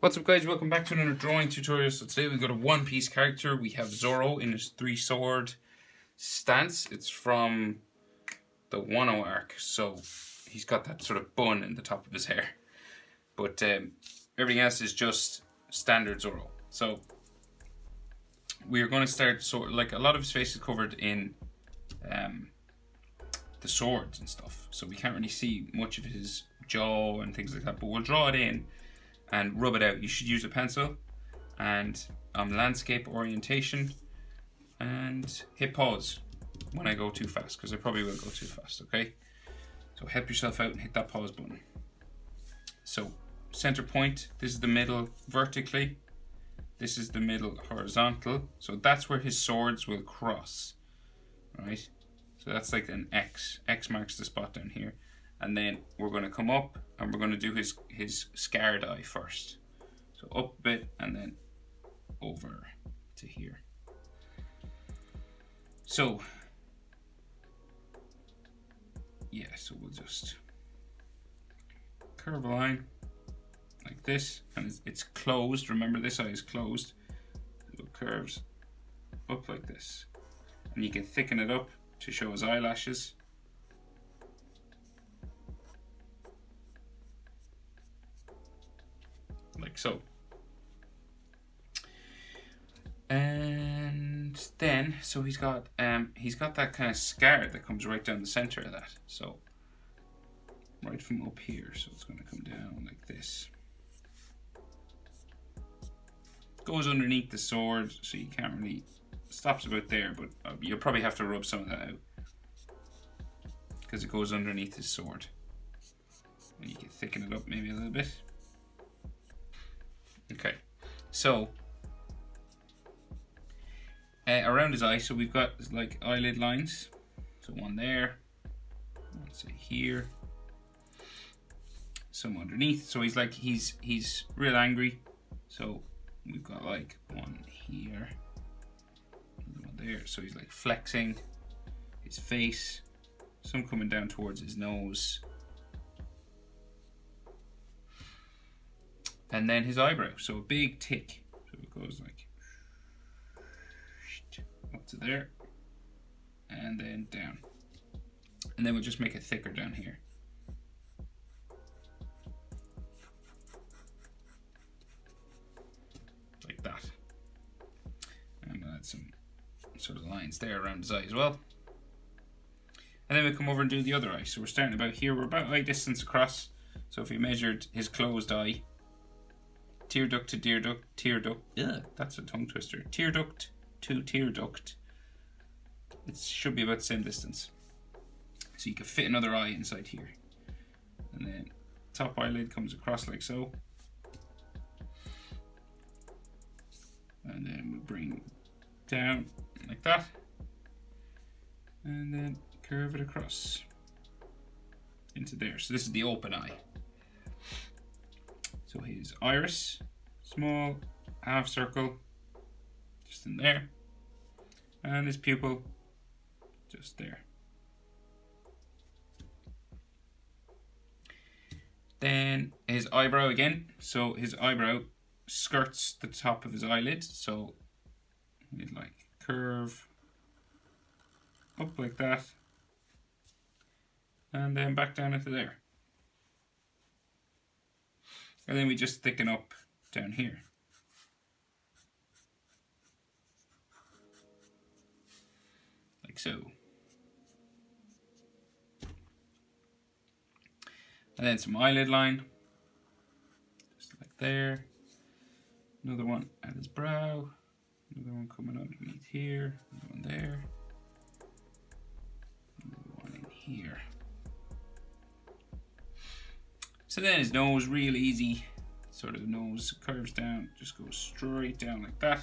What's up, guys? Welcome back to another drawing tutorial. So today we've got a One Piece character. We have Zoro in his 3-sword stance. It's from the Wano arc, so he's got that sort of bun in the top of his hair. But everything else is just standard Zoro. So we are going to start, so like a lot of his face is covered in the swords and stuff, so we can't really see much of his jaw and things like that, but we'll draw it in and rub it out. You should use a pencil and landscape orientation, and hit pause when I go too fast, because I probably will go too fast, okay? So help yourself out and hit that pause button. So center point, this is the middle vertically, this is the middle horizontal, so that's where his swords will cross, right? So that's like an X. X marks the spot down here. And then we're going to come up and we're going to do his scarred eye first. So up a bit and then over to here. So, yeah, so we'll just curve a line like this. And it's closed. Remember, this eye is closed. So it curves up like this. And you can thicken it up to show his eyelashes. Like so. And then, so he's got that kind of scar that comes right down the center of that. So right from up here, so it's going to come down like this. Goes underneath the sword, so you can't really, stops about there, but you'll probably have to rub some of that out because it goes underneath his sword. And you can thicken it up maybe a little bit. Okay, so around his eye, so we've got like eyelid lines. So one there, one say here, some underneath. So he's like he's real angry. So we've got like one here, one there. So he's like flexing his face, some coming down towards his nose. And then his eyebrow, so a big tick. So it goes like up to there, and then down. And then we'll just make it thicker down here. Like that. And we'll add some sort of lines there around his eye as well. And then we come over and do the other eye. So we're starting about here, we're about eye distance across. So if we measured his closed eye, tear duct to tear duct, that's a tongue twister. Tear duct to tear duct. It should be about the same distance. So you can fit another eye inside here. And then top eyelid comes across like so. And then we bring down like that. And then curve it across into there. So this is the open eye. So his iris, small half circle, just in there, and his pupil, just there. Then his eyebrow again. So his eyebrow skirts the top of his eyelid, so we'd like curve up like that, and then back down into there. And then we just thicken up down here. Like so. And then some eyelid line. Just like there. Another one at his brow. Another one coming underneath here. Another one there. Another one in here. So then his nose, real easy, sort of nose curves down, just goes straight down like that.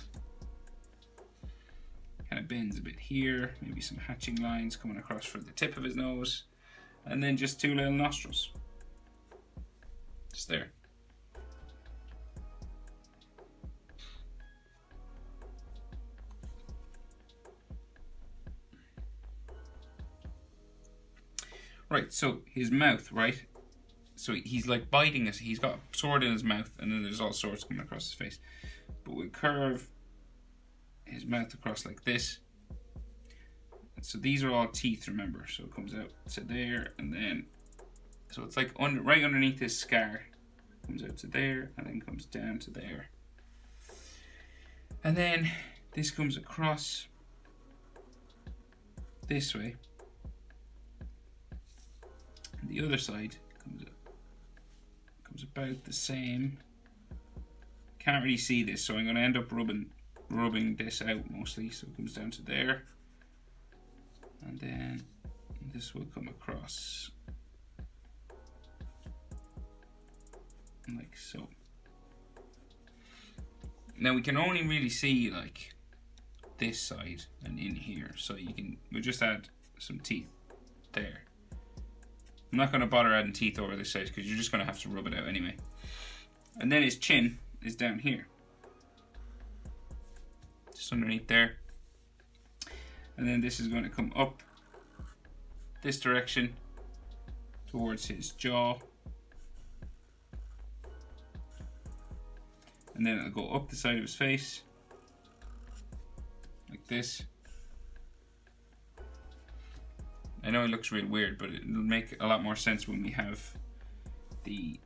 Kind of bends a bit here, maybe some hatching lines coming across for the tip of his nose, and then just two little nostrils. Just there. Right, so his mouth, right? So he's like biting us. He's got a sword in his mouth, and then there's all swords coming across his face. But we'll curve his mouth across like this. And so these are all teeth, remember. So it comes out to there, and then so it's like right underneath this scar. Comes out to there, and then comes down to there. And then this comes across this way. And the other side comes about the same. Can't really see this, so I'm going to end up rubbing this out mostly. So it comes down to there, and then this will come across like so. Now we can only really see like this side and in here, so we'll just add some teeth there. I'm not going to bother adding teeth over this side because you're just going to have to rub it out anyway. And then his chin is down here, just underneath there. And then this is going to come up this direction towards his jaw. And then it'll go up the side of his face, like this. I know it looks really weird, but it'll make a lot more sense when we have the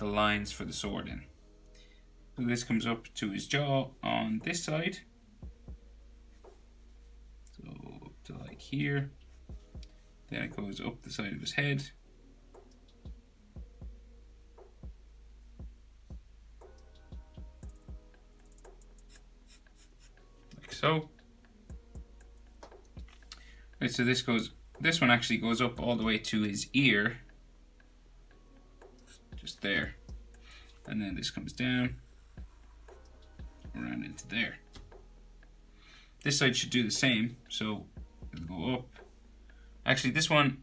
lines for the sword in. So this comes up to his jaw on this side. So up to like here. Then it goes up the side of his head. Like so. Right, so this one actually goes up all the way to his ear, just there, and then this comes down around into there. This side should do the same, so it'll go up. Actually, this one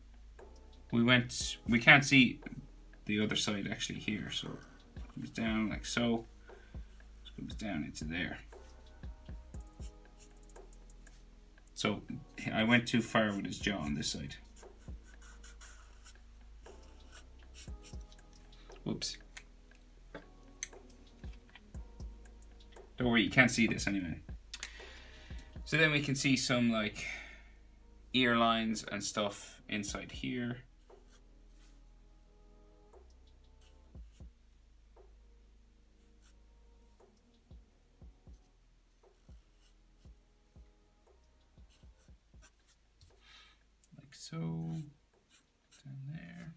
we can't see the other side actually here, so it comes down like so. It comes down into there. So I went too far with his jaw on this side. Whoops. Don't worry, you can't see this anyway. So then we can see some like ear lines and stuff inside here. So, down there.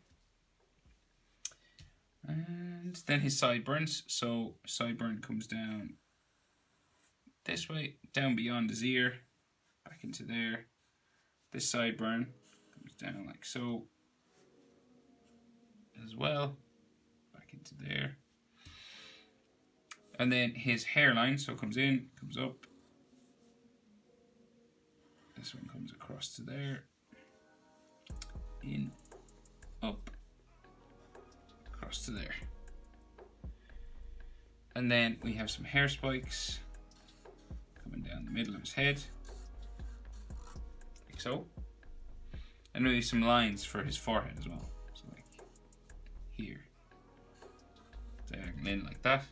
And then his sideburns. So sideburn comes down this way, down beyond his ear, back into there. This sideburn comes down like so as well, back into there. And then his hairline, so comes in, comes up. This one comes across to there. In, up, across to there. And then we have some hair spikes coming down the middle of his head, like so. And maybe some lines for his forehead as well. So like here, diagonal in like that.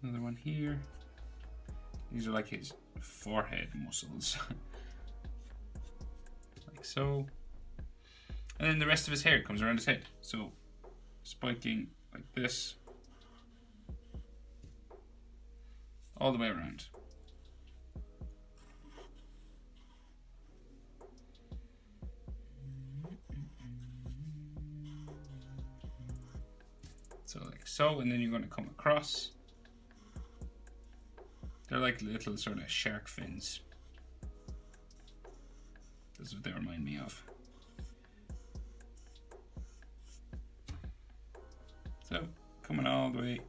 Another one here. These are like his forehead muscles. Like so. And then the rest of his hair comes around his head. So spiking like this. All the way around. So like so, and then you're going to come across. They're like little sort of shark fins. That's what they remind me of. So, coming all the way.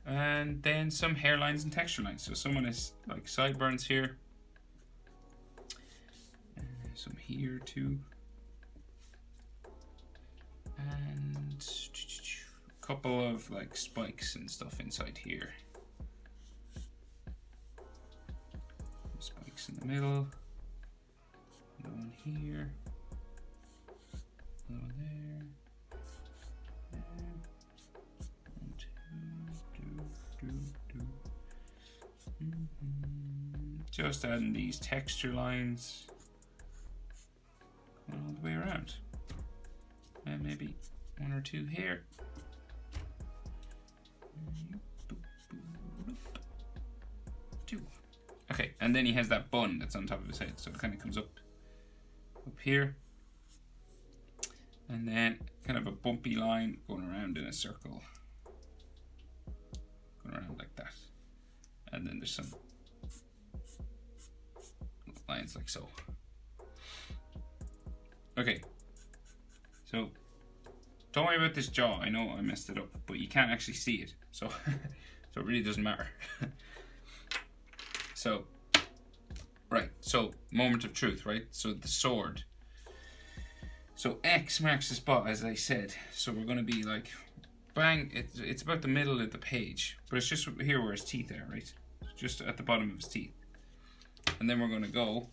And then some hairlines and texture lines. So someone is like sideburns here. Some here too. And couple of like spikes and stuff inside here. Spikes in the middle. Another one here. Another one there. One, two. Just adding these texture lines all the way around. And maybe one or two here. Two. Okay, and then he has that bun that's on top of his head, so it kind of comes up here. And then kind of a bumpy line going around in a circle. Going around like that. And then there's some lines like so. Okay, so don't worry about this jaw. I know I messed it up, but you can't actually see it, so so it really doesn't matter. So, right, so moment of truth, right? So the sword. So X marks the spot, as I said. So we're going to be like, bang, it's about the middle of the page, but it's just here where his teeth are, right? Just at the bottom of his teeth. And then we're going to go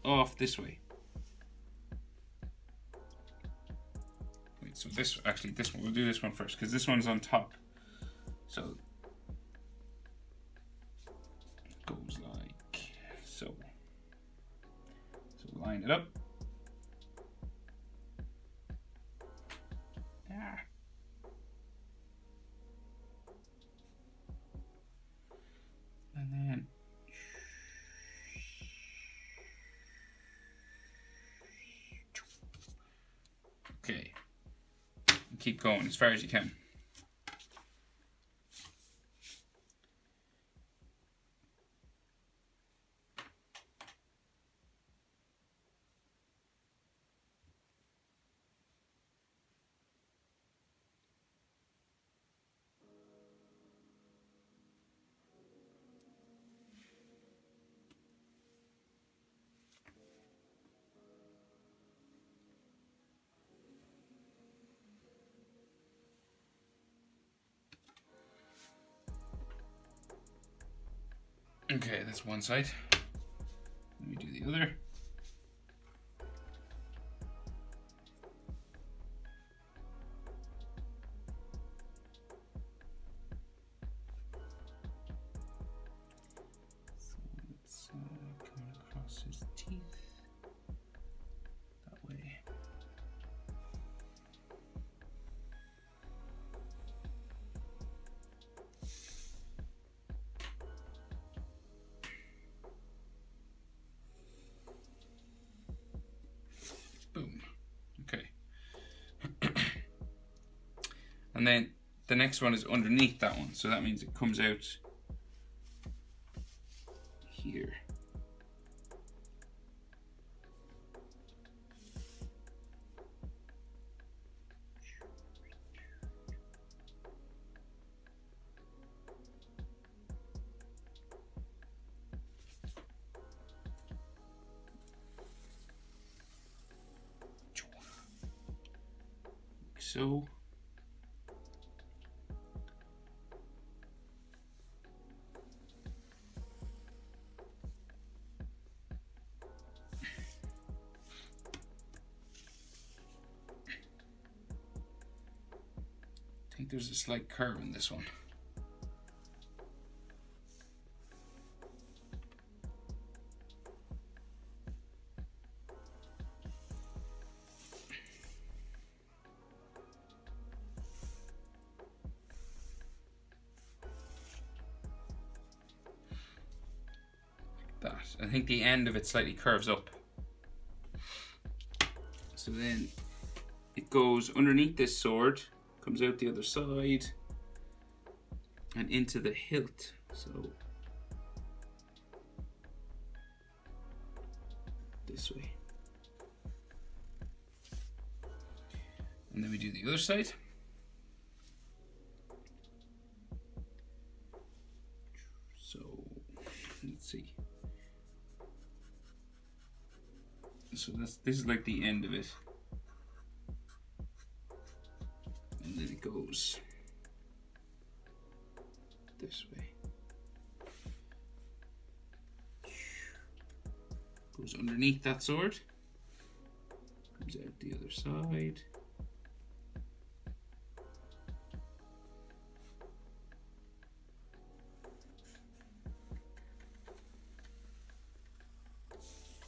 off this way. Wait, so this one, we'll do this one first, because this one's on top. So it goes like so. So line it up. And then okay, and keep going as far as you can. Okay, that's one side. Let me do the other. So it's coming across his teeth that way. Boom. Okay. And then the next one is underneath that one, so that means it comes out here. So I think there's a slight curve in this one. That. I think the end of it slightly curves up. So then it goes underneath this sword, comes out the other side, and into the hilt. So this way. And then we do the other side. So let's see. So this is like the end of it. And then it goes this way. Goes underneath that sword. Comes out the other side.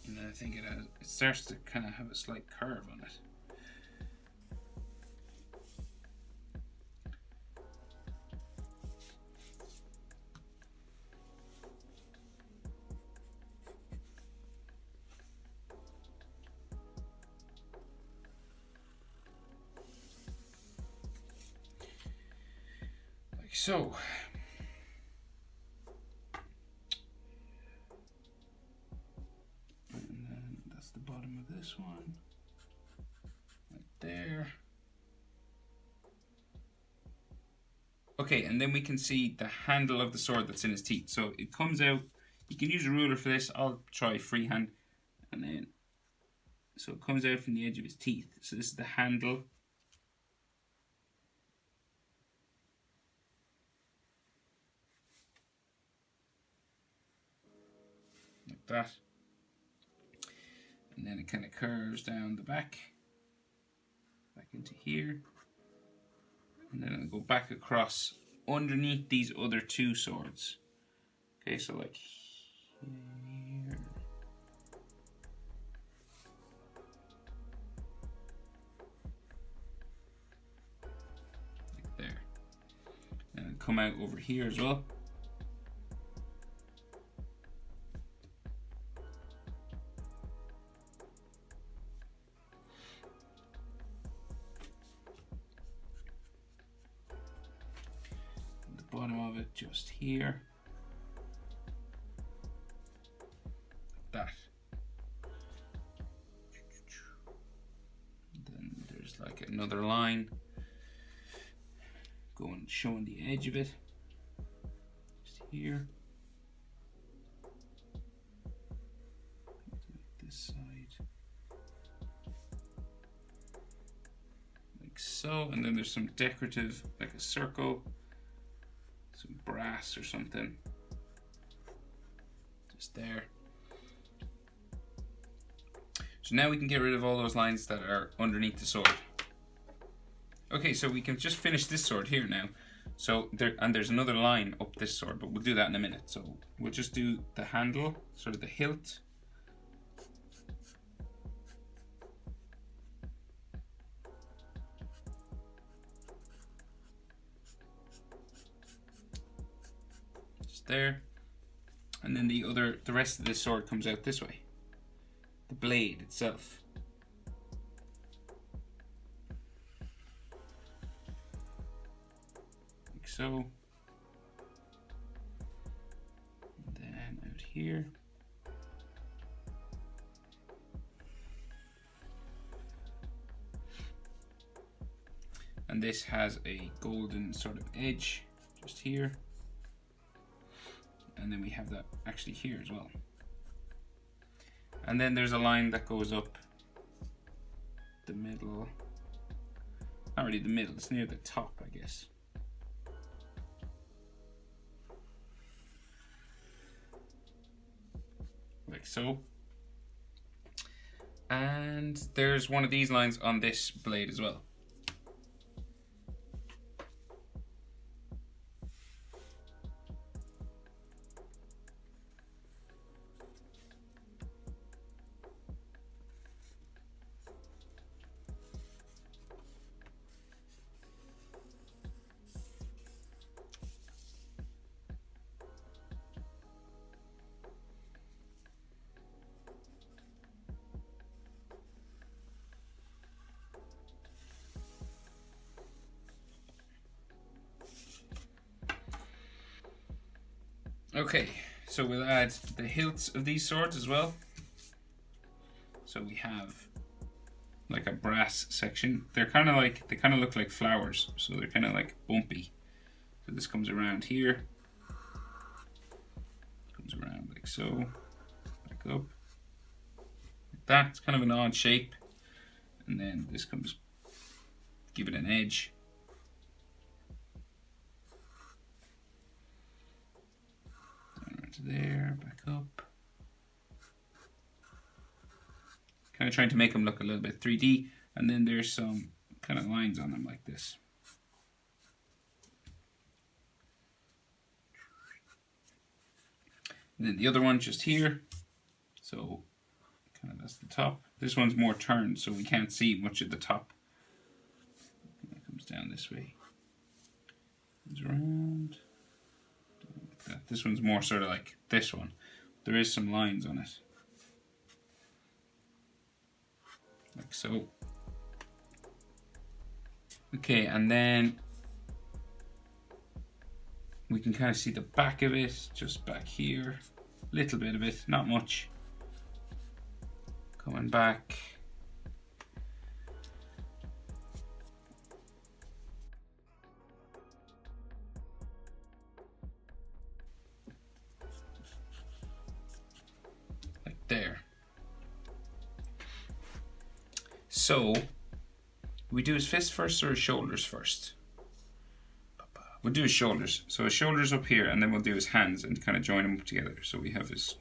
And then I think it starts to kind of have a slight curve on it. Like so. The bottom of this one, right there. Okay, and then we can see the handle of the sword that's in his teeth. So it comes out, you can use a ruler for this, I'll try freehand, and then, so it comes out from the edge of his teeth. So this is the handle. Like that. And then it kind of curves down the back into here, and then it'll go back across underneath these other two swords. Okay, so like here, like there, and it'll come out over here as well. Bottom of it just here, like that. Then there's like another line going, showing the edge of it, just here. This side, like so, and then there's some decorative, like a circle. Some brass or something just there. So now we can get rid of all those lines that are underneath the sword. Okay, so we can just finish this sword here now. So there's another line up this sword, but we'll do that in a minute. So we'll just do the handle, sort of the hilt. There, and then the rest of this sword comes out this way, the blade itself. Like so. And then out here. And this has a golden sort of edge just here. And then we have that actually here as well. And then there's a line that goes up the middle. Not really the middle, it's near the top, I guess. Like so. And there's one of these lines on this blade as well. Okay, so we'll add the hilts of these swords as well. So we have like a brass section. They're kind of like, they kind of look like flowers, so they're kind of like bumpy. So this comes around here, comes around like so, back up, like that. It's kind of an odd shape, and then this comes, give it an edge. to there, back up. Kind of trying to make them look a little bit 3D, and then there's some kind of lines on them like this. And then the other one just here. So kind of that's the top. This one's more turned, so we can't see much of the top. It comes down this way. Comes around. Like that. This one's more sort of like this one. There is some lines on it. Like so. Okay, and then we can kind of see the back of it, just back here. Little bit of it, not much. Coming back. Like there. So, we do his fist first or his shoulders first? We'll do his shoulders. So his shoulders up here, and then we'll do his hands and kind of join them together. So we have his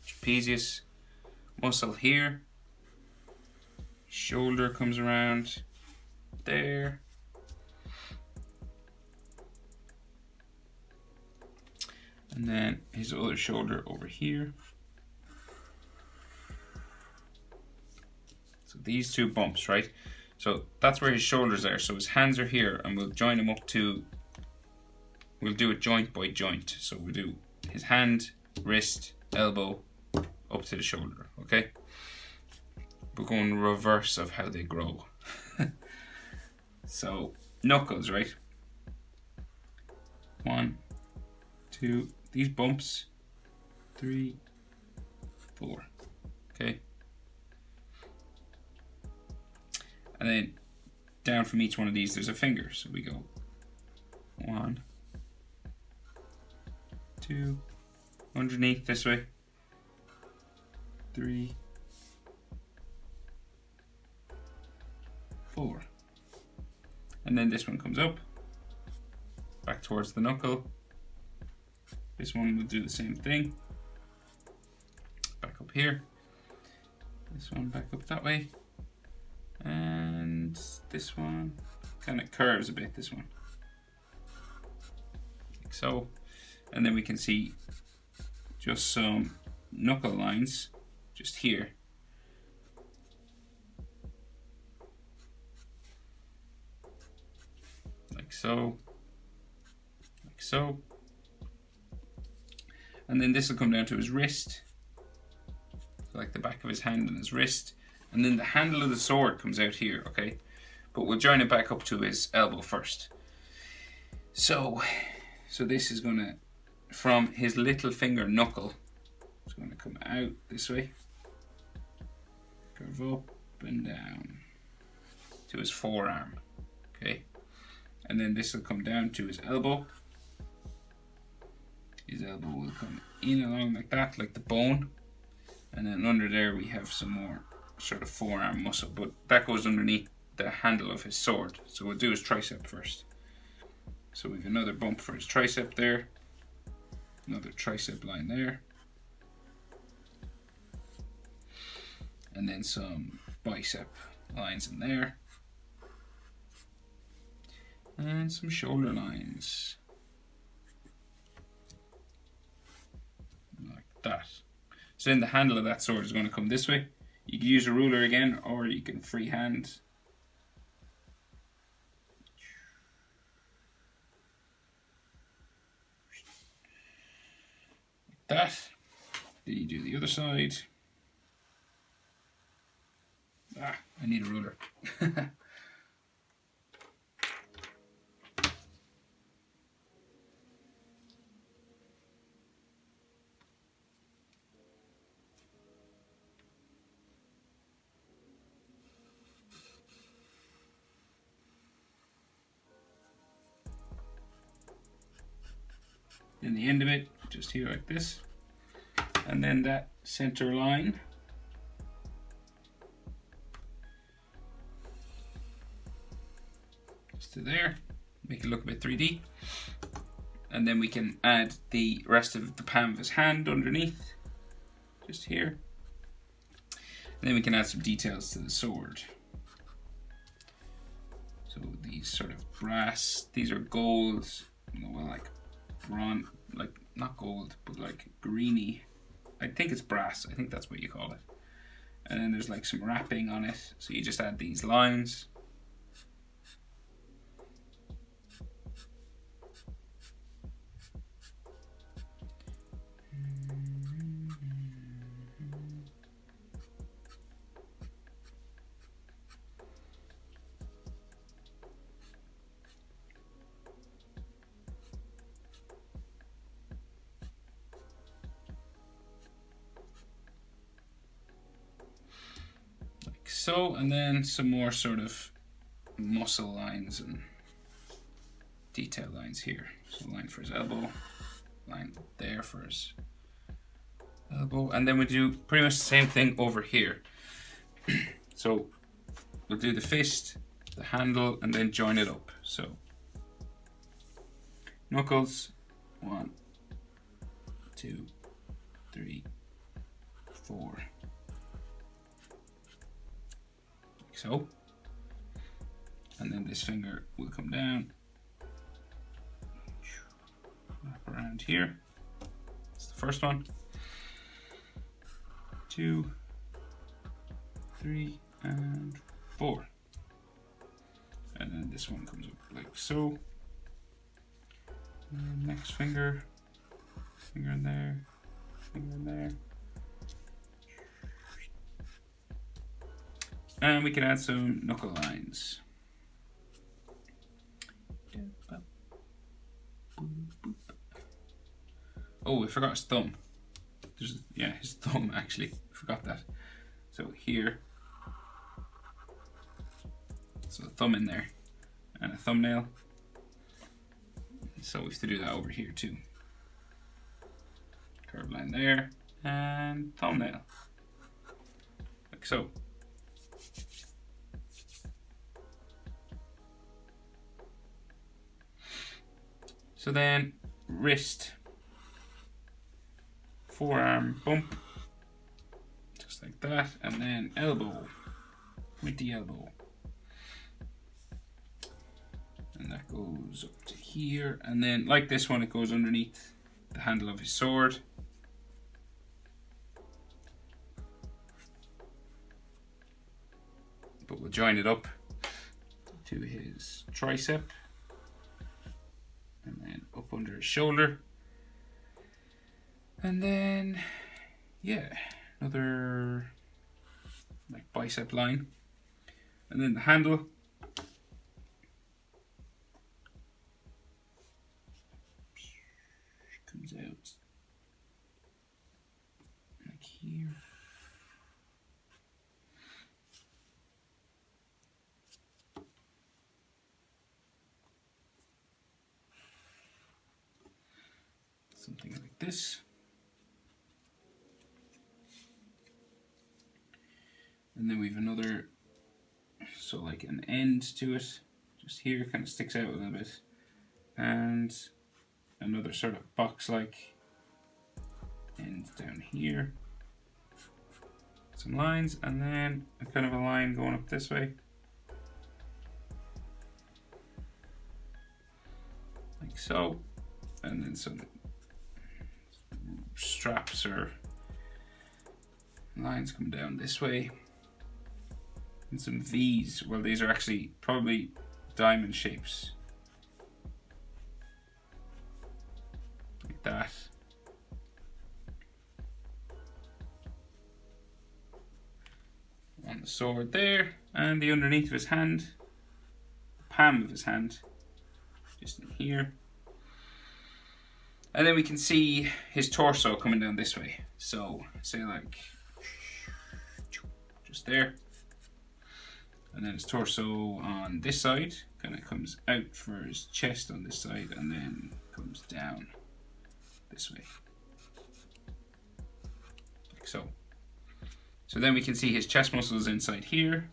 trapezius muscle here. Shoulder comes around there. And then his other shoulder over here. So these two bumps, right? So that's where his shoulders are. So his hands are here, and we'll join them up to, we'll do it joint by joint. So we'll do his hand, wrist, elbow, up to the shoulder, okay? We're going reverse of how they grow. So, knuckles, right? 1, 2, these bumps, 3, 4, okay? And then down from each one of these, there's a finger. So we go 1, 2, underneath this way, 3, 4. And then this one comes up, back towards the knuckle. This one will do the same thing. Back up here. This one back up that way. And this one kind of curves a bit, this one. Like so. And then we can see just some knuckle lines just here. Like so. Like so. And then this will come down to his wrist. So like the back of his hand and his wrist. And then the handle of the sword comes out here, okay? But we'll join it back up to his elbow first. So this is gonna, from his little finger knuckle, it's gonna come out this way. Curve up and down to his forearm, okay? And then this will come down to his elbow. His elbow will come in along like that, like the bone. And then under there we have some more sort of forearm muscle, but that goes underneath the handle of his sword. So we'll do his tricep first. So we have another bump for his tricep there. Another tricep line there. And then some bicep lines in there. And some shoulder lines. Like that. So then the handle of that sword is going to come this way. You can use a ruler again, or you can freehand. Like that. Then you do the other side. Ah, I need a ruler. Then the end of it, just here like this. And then that center line. Just to there. Make it look a bit 3D. And then we can add the rest of the palm of his hand underneath, just here. And then we can add some details to the sword. So these sort of brass, these are gold, well, like bronze, like not gold, but like greeny. I think it's brass, I think that's what you call it. And then there's like some wrapping on it, so you just add these lines. So, and then some more sort of muscle lines and detail lines here. So line for his elbow, line there for his elbow, and then we do pretty much the same thing over here. So we'll do the fist, the handle, and then join it up. So knuckles, 1, 2, 3, 4. So, and then this finger will come down, wrap around here. That's the first one. 2, 3, and 4. And then this one comes up like so. And next finger, finger in there, finger in there. And we can add some knuckle lines. Oh, we forgot his thumb. Yeah, his thumb actually. Forgot that. So here. So a thumb in there. And a thumbnail. So we have to do that over here too. Curved line there. And thumbnail. Like so. So then, wrist, forearm bump, just like that, and then elbow, pointy elbow. And that goes up to here, and then like this one, it goes underneath the handle of his sword. But we'll join it up to his tricep. And then up under his shoulder. And then, yeah, another like bicep line. And then the handle. Comes out like here. Something like this. And then we have another, so like an end to it, just here, kind of sticks out a little bit. And another sort of box-like end down here. Some lines, and then a kind of a line going up this way. Like so. And then some straps or lines come down this way, and some V's. Well, these are actually probably diamond shapes, like that. On the sword there, and the underneath of his hand, the palm of his hand, just in here. And then we can see his torso coming down this way. So, say like, just there. And then his torso on this side, kind of comes out for his chest on this side, and then comes down this way. Like so. So then we can see his chest muscles inside here.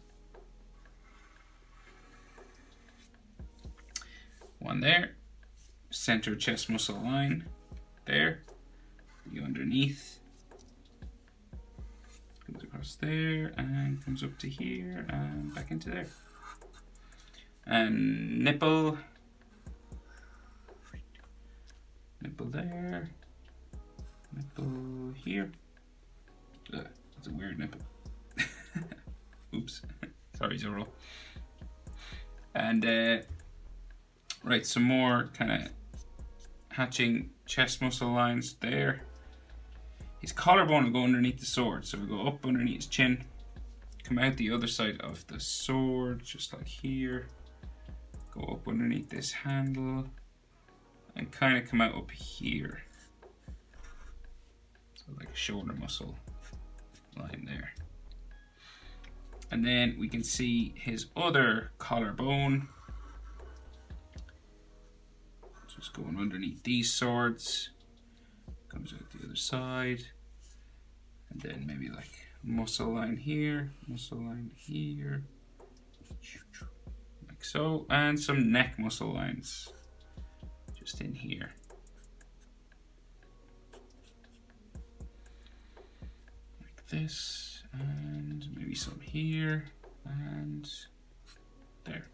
One there. center chest muscle line there. You underneath. Goes across there and comes up to here and back into there. And nipple. Nipple there. Nipple here. That's a weird nipple. Oops. Sorry, Zoro. And right, some more kind of hatching chest muscle lines there. His collarbone will go underneath the sword, so we go up underneath his chin, come out the other side of the sword, just like here. Go up underneath this handle, and kind of come out up here. So like a shoulder muscle line there. And then we can see his other collarbone. Just going underneath these swords. Comes out the other side. And then maybe like muscle line here, muscle line here. Like so. And some neck muscle lines just in here. Like this. And maybe some here. And there.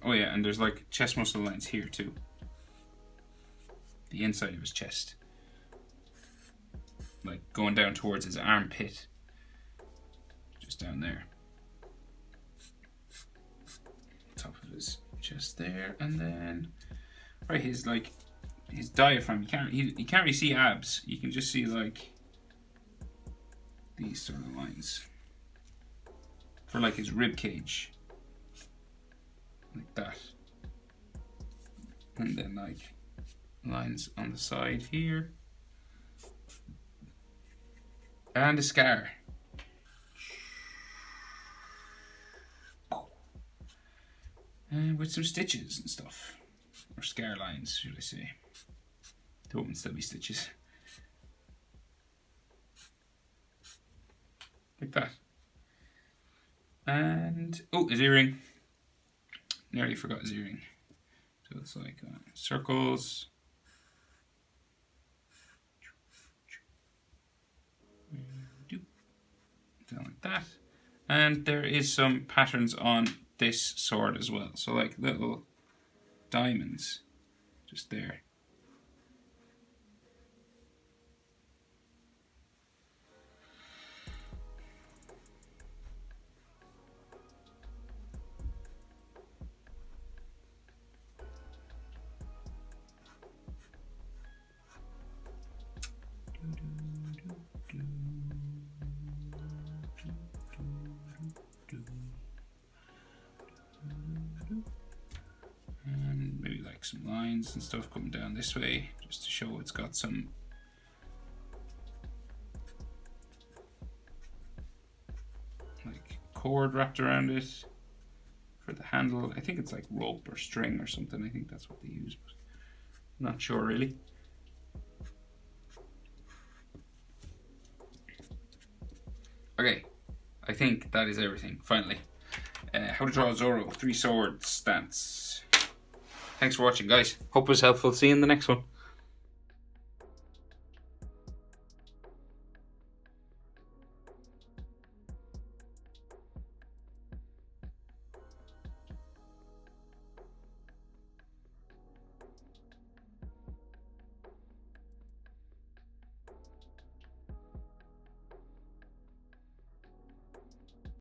Oh yeah, and there's like chest muscle lines here too. The inside of his chest. Like going down towards his armpit. Just down there. Top of his chest there. And then right, his diaphragm. You can't really see abs. You can just see like these sort of lines. For like his rib cage. Like that. And then like lines on the side here. And a scar. And with some stitches and stuff. Or scar lines, should I say. They won't still be stitches. Like that. And, oh, his earring. Nearly forgot his earring. So it's like circles. Down like that. And there is some patterns on this sword as well. So like little diamonds just there. And maybe like some lines and stuff coming down this way just to show it's got some like cord wrapped around it for the handle. I think it's like rope or string or something. I think that's what they use, but I'm not sure really. Okay, I think that is everything, finally. How to draw Zoro 3 sword stance. Thanks for watching, guys. Hope it was helpful. See you in the next one.